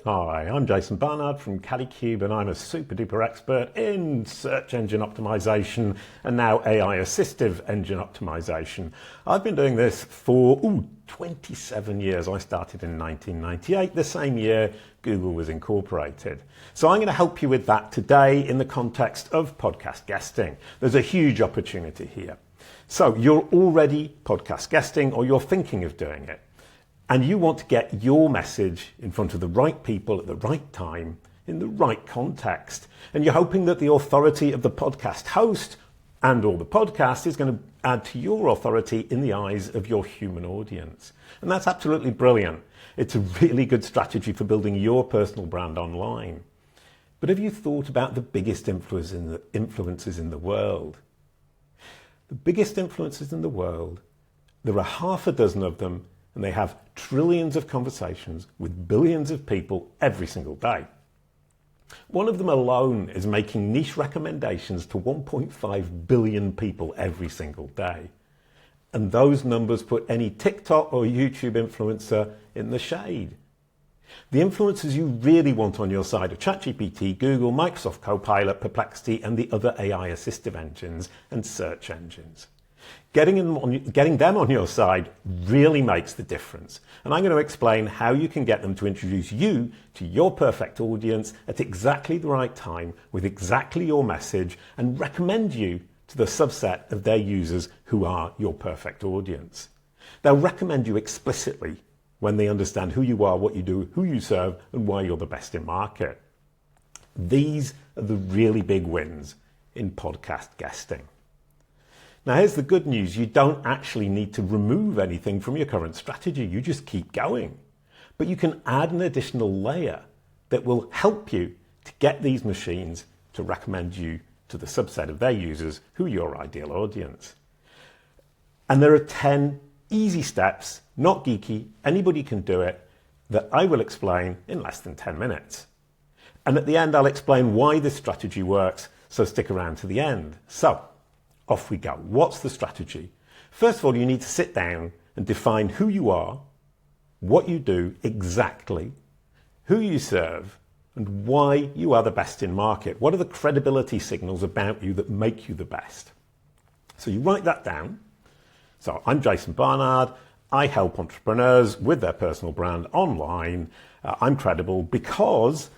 Hi, I'm Jason Barnard from Calicube, and I'm a super duper expert in search engine optimization and now AI assistive engine optimization. I've been doing this for 27 years. I started in 1998, the same year Google was incorporated. So I'm going to help you with that today in the context of podcast guesting. There's a huge opportunity here. So you're already podcast guesting or you're thinking of doing it. And you want to get your message in front of the right people at the right time, in the right context. And you're hoping that the authority of the podcast host and or the podcast is going to add to your authority in the eyes of your human audience. And that's absolutely brilliant. It's a really good strategy for building your personal brand online. But have you thought about the biggest influencers in the world? The biggest influencers in the world, there are half a dozen of them, and they have trillions of conversations with billions of people every single day. One of them alone is making niche recommendations to 1.5 billion people every single day. And those numbers put any TikTok or YouTube influencer in the shade. The influencers you really want on your side are ChatGPT, Google, Microsoft Copilot, Perplexity, and the other AI assistive engines and search engines. Getting them on your side really makes the difference. And I'm going to explain how you can get them to introduce you to your perfect audience at exactly the right time with exactly your message and recommend you to the subset of their users who are your perfect audience. They'll recommend you explicitly when they understand who you are, what you do, who you serve, and why you're the best in market. These are the really big wins in podcast guesting. Now, here's the good news. You don't actually need to remove anything from your current strategy. You just keep going. But you can add an additional layer that will help you to get these machines to recommend you to the subset of their users who are your ideal audience. And there are 10 easy steps, not geeky, anybody can do it, that I will explain in less than 10 minutes. And at the end, I'll explain why this strategy works, so stick around to the end. So, off we go. What's the strategy? First of all, you need to sit down and define who you are, what you do exactly, who you serve, and why you are the best in market. What are the credibility signals about you that make you the best? So you write that down. So I'm Jason Barnard. I help entrepreneurs with their personal brand online. I'm credible because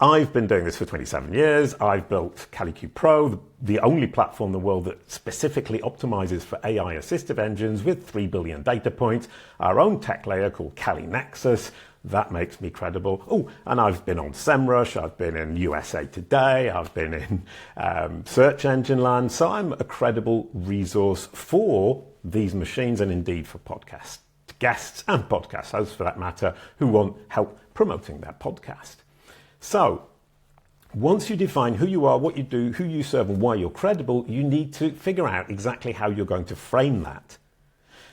I've been doing this for 27 years. I've built Calicube Pro, the only platform in the world that specifically optimizes for AI assistive engines with 3 billion data points, our own tech layer called Cali Nexus. That makes me credible. Oh, and I've been on SEMrush, I've been in USA Today, I've been in search engine land. So I'm a credible resource for these machines and indeed for podcast guests and podcast hosts for that matter who want help promoting their podcast. So, once you define who you are, what you do, who you serve, and why you're credible, you need to figure out exactly how you're going to frame that.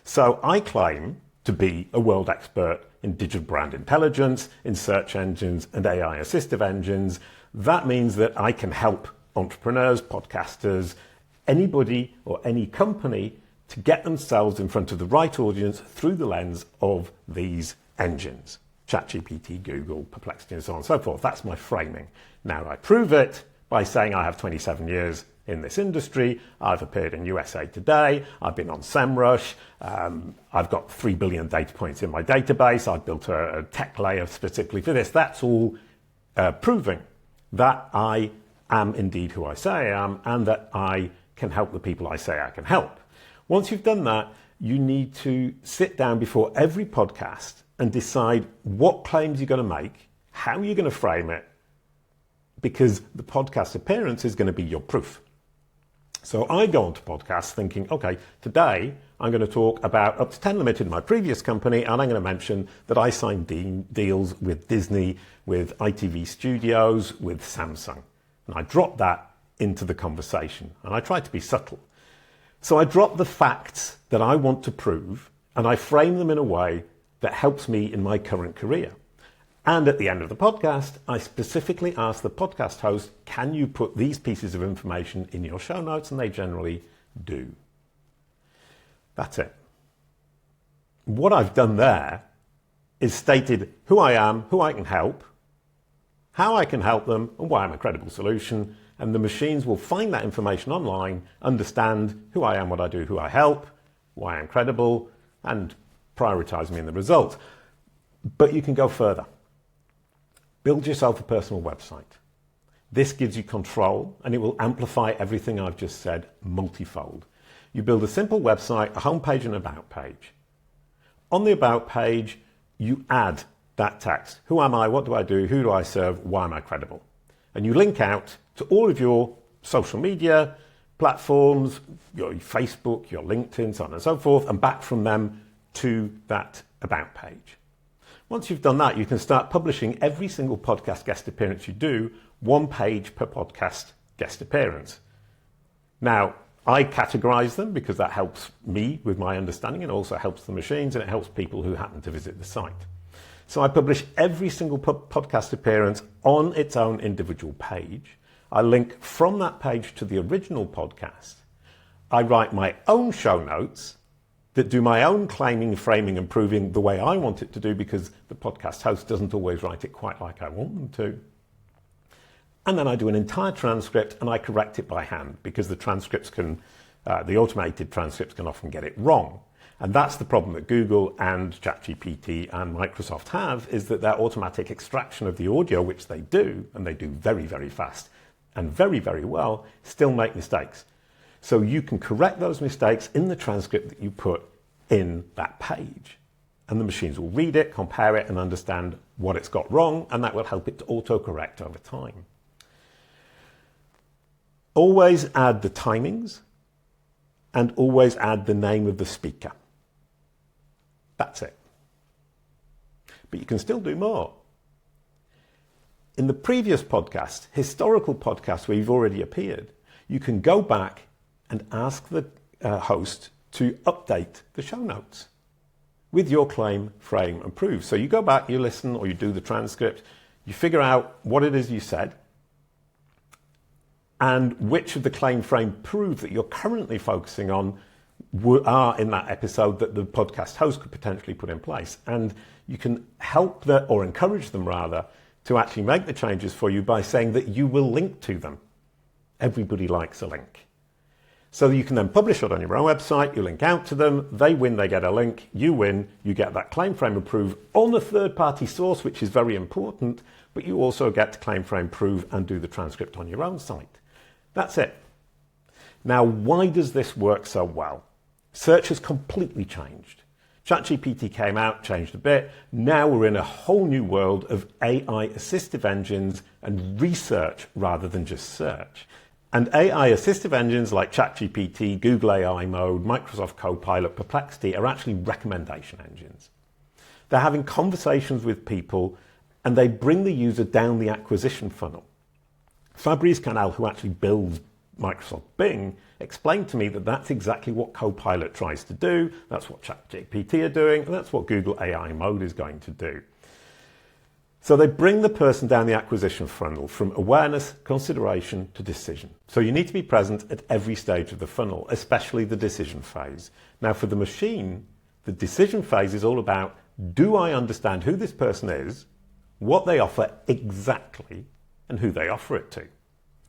So, I claim to be a world expert in digital brand intelligence, in search engines, and AI assistive engines. That means that I can help entrepreneurs, podcasters, anybody or any company to get themselves in front of the right audience through the lens of these engines. ChatGPT, Google, Perplexity, and so on and so forth. That's my framing. Now, I prove it by saying I have 27 years in this industry. I've appeared in USA Today. I've been on SEMrush. I've got 3 billion data points in my database. I've built a tech layer specifically for this. That's all proving that I am indeed who I say I am and that I can help the people I say I can help. Once you've done that, you need to sit down before every podcast and decide what claims you're going to make, how you're going to frame it, because the podcast appearance is going to be your proof. So I go onto podcasts thinking, okay, today I'm going to talk about Up to 10 Limited, my previous company, and I'm going to mention that I signed deals with Disney, with ITV Studios, with Samsung. And I drop that into the conversation, and I try to be subtle. So I drop the facts that I want to prove, and I frame them in a way that helps me in my current career. And at the end of the podcast, I specifically ask the podcast host, can you put these pieces of information in your show notes? And they generally do. That's it. What I've done there is stated who I am, who I can help, how I can help them, and why I'm a credible solution. And the machines will find that information online, understand who I am, what I do, who I help, why I'm credible, and prioritize me in the result. But you can go further. Build yourself a personal website. This gives you control, and it will amplify everything I've just said multifold. You build a simple website, a homepage and about page. On the about page, you add that text. Who am I? What do I do? Who do I serve? Why am I credible? And you link out to all of your social media platforms, your Facebook, your LinkedIn, so on and so forth, and back from them to that about page. Once you've done that, you can start publishing every single podcast guest appearance you do, one page per podcast guest appearance. Now, I categorize them because that helps me with my understanding and also helps the machines and it helps people who happen to visit the site. So I publish every single podcast appearance on its own individual page. I link from that page to the original podcast. I write my own show notes that do my own claiming, framing and proving the way I want it to do because the podcast host doesn't always write it quite like I want them to. And then I do an entire transcript and I correct it by hand because the transcripts the automated transcripts can often get it wrong. And that's the problem that Google and ChatGPT and Microsoft have, is that their automatic extraction of the audio, which they do, and they do very, very fast and very, very well, still make mistakes. So you can correct those mistakes in the transcript that you put in that page. And the machines will read it, compare it, and understand what it's got wrong, and that will help it to autocorrect over time. Always add the timings, and always add the name of the speaker. That's it. But you can still do more. In the previous podcast, historical podcast where you've already appeared, you can go back and ask the host to update the show notes with your claim, frame and prove. So you go back, you listen, or you do the transcript, you figure out what it is you said, and which of the claim, frame, prove that you're currently focusing on are in that episode that the podcast host could potentially put in place. And you can help or encourage them rather to actually make the changes for you by saying that you will link to them. Everybody likes a link. So you can then publish it on your own website, you link out to them, they win, they get a link, you win, you get that claim, frame, and prove on a third-party source, which is very important, but you also get to claim, frame, prove, and do the transcript on your own site. That's it. Now, why does this work so well? Search has completely changed. ChatGPT came out, changed a bit. Now we're in a whole new world of AI assistive engines and research rather than just search. And AI assistive engines like ChatGPT, Google AI Mode, Microsoft Copilot, Perplexity are actually recommendation engines. They're having conversations with people and they bring the user down the acquisition funnel. Fabrice Canal, who actually builds Microsoft Bing, explained to me that that's exactly what Copilot tries to do, that's what ChatGPT are doing, and that's what Google AI Mode is going to do. So they bring the person down the acquisition funnel from awareness, consideration to decision. So you need to be present at every stage of the funnel, especially the decision phase. Now for the machine, the decision phase is all about, do I understand who this person is, what they offer exactly, and who they offer it to?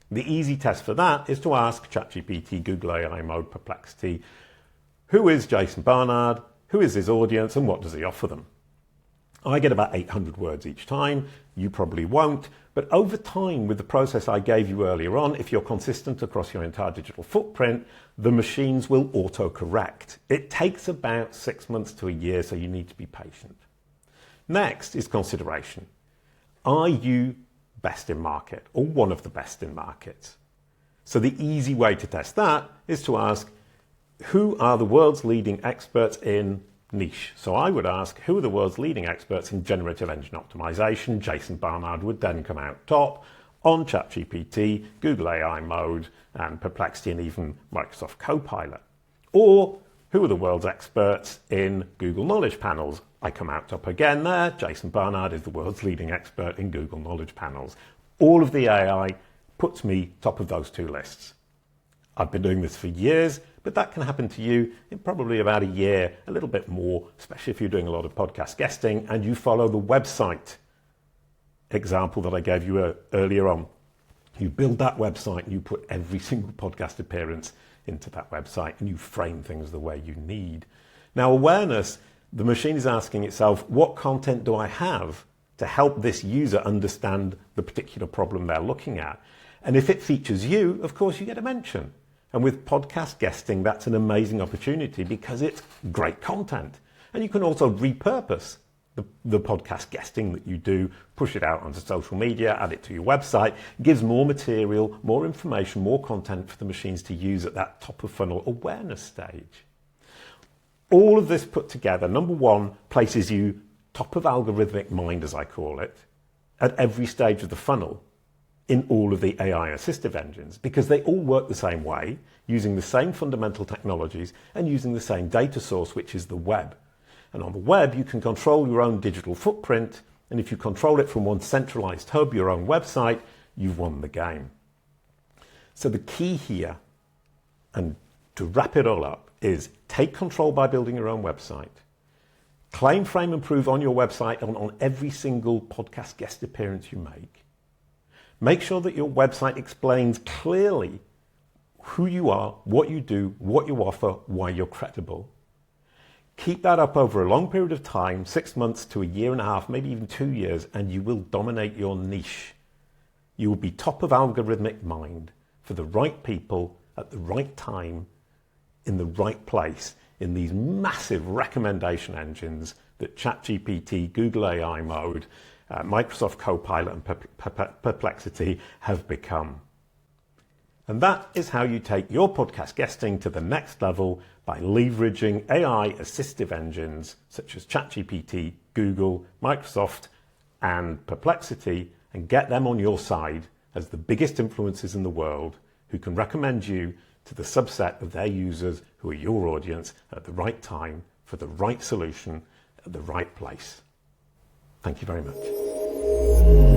The easy test for that is to ask ChatGPT, Google AI Mode, Perplexity, who is Jason Barnard, who is his audience, and what does he offer them? I get about 800 words each time. You probably won't. But over time, with the process I gave you earlier on, if you're consistent across your entire digital footprint, the machines will autocorrect. It takes about 6 months to a year, so you need to be patient. Next is consideration. Are you best in market or one of the best in market? So the easy way to test that is to ask, who are the world's leading experts in niche? So I would ask, who are the world's leading experts in generative engine optimization? Jason Barnard would then come out top on ChatGPT, Google AI Mode, and Perplexity, and even Microsoft Copilot. Or who are the world's experts in Google Knowledge Panels? I come out top again there. Jason Barnard is the world's leading expert in Google Knowledge Panels. All of the AI puts me top of those two lists. I've been doing this for years, but that can happen to you in probably about a year, a little bit more, especially if you're doing a lot of podcast guesting and you follow the website example that I gave you earlier on. You build that website and you put every single podcast appearance into that website and you frame things the way you need. Now, awareness, the machine is asking itself, what content do I have to help this user understand the particular problem they're looking at? And if it features you, of course, you get a mention. And with podcast guesting, that's an amazing opportunity because it's great content. And you can also repurpose the podcast guesting that you do, push it out onto social media, add it to your website. It gives more material, more information, more content for the machines to use at that top of funnel awareness stage. All of this put together, number one, places you top of algorithmic mind, as I call it, at every stage of the funnel in all of the AI assistive engines, because they all work the same way, using the same fundamental technologies and using the same data source, which is the web. And on the web, you can control your own digital footprint. And if you control it from one centralized hub, your own website, you've won the game. So the key here, and to wrap it all up, is take control by building your own website. Claim, frame, and prove on your website on every single podcast guest appearance you make. Make sure that your website explains clearly who you are, what you do, what you offer, why you're credible. Keep that up over a long period of time, 6 months to a year and a half, maybe even 2 years, and you will dominate your niche. You will be top of algorithmic mind for the right people at the right time, in the right place, in these massive recommendation engines that ChatGPT, Google AI Mode, Microsoft Copilot and Perplexity have become. And that is how you take your podcast guesting to the next level by leveraging AI assistive engines such as ChatGPT, Google, Microsoft, and Perplexity, and get them on your side as the biggest influencers in the world who can recommend you to the subset of their users who are your audience at the right time for the right solution at the right place. Thank you very much.